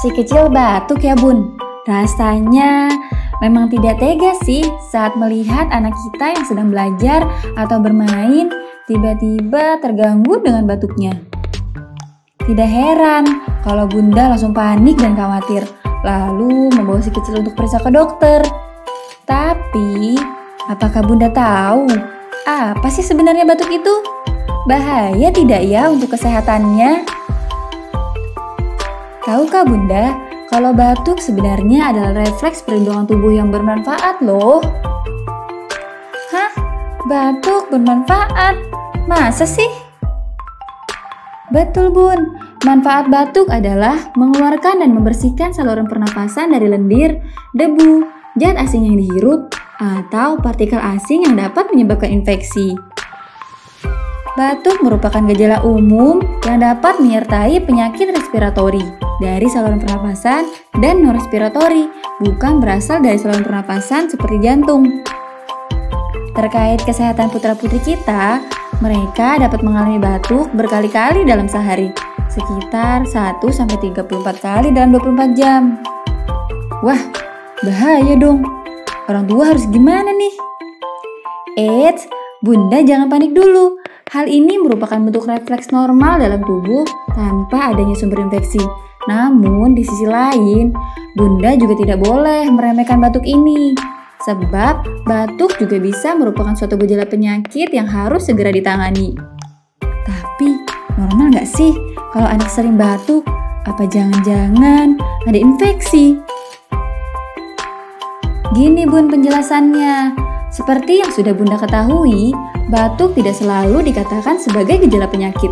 Si kecil batuk ya bun. Rasanya memang tidak tega sih saat melihat anak kita yang sedang belajar atau bermain tiba-tiba terganggu dengan batuknya. Tidak heran kalau bunda langsung panik dan khawatir, lalu membawa si kecil untuk periksa ke dokter. Tapi, apakah bunda tahu apa sih sebenarnya batuk itu? Bahaya tidak ya untuk kesehatannya? Tahukah bunda, kalau batuk sebenarnya adalah refleks perlindungan tubuh yang bermanfaat loh. Hah? Batuk bermanfaat? Masa sih? Betul bun, manfaat batuk adalah mengeluarkan dan membersihkan saluran pernapasan dari lendir, debu, zat asing yang dihirup, atau partikel asing yang dapat menyebabkan infeksi. Batuk merupakan gejala umum yang dapat menyertai penyakit respiratori dari saluran pernapasan dan non-respiratori, bukan berasal dari saluran pernapasan seperti jantung. Terkait kesehatan putra-putri kita, mereka dapat mengalami batuk berkali-kali dalam sehari, sekitar 1-34 kali dalam 24 jam. Wah, bahaya dong. Orang tua harus gimana nih? Eits, bunda jangan panik dulu. Hal ini merupakan bentuk refleks normal dalam tubuh tanpa adanya sumber infeksi. Namun, di sisi lain, bunda juga tidak boleh meremehkan batuk ini. Sebab, batuk juga bisa merupakan suatu gejala penyakit yang harus segera ditangani. Tapi, normal nggak sih kalau anak sering batuk? Apa jangan-jangan ada infeksi? Gini bun penjelasannya. Seperti yang sudah bunda ketahui, batuk tidak selalu dikatakan sebagai gejala penyakit,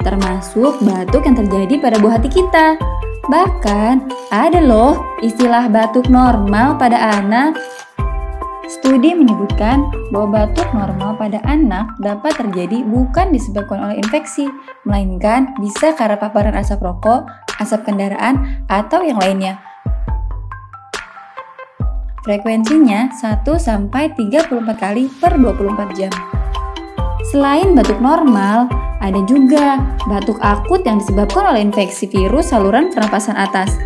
termasuk batuk yang terjadi pada buah hati kita. Bahkan, ada loh istilah batuk normal pada anak. Studi menyebutkan bahwa batuk normal pada anak dapat terjadi bukan disebabkan oleh infeksi, melainkan bisa karena paparan asap rokok, asap kendaraan, atau yang lainnya. Frekuensinya 1-34 kali per 24 jam. Selain batuk normal, ada juga batuk akut yang disebabkan oleh infeksi virus saluran pernapasan atas.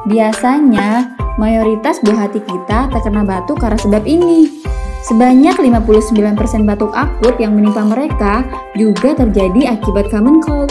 Biasanya, mayoritas buah hati kita terkena batuk karena sebab ini. Sebanyak 59% batuk akut yang menimpa mereka juga terjadi akibat common cold.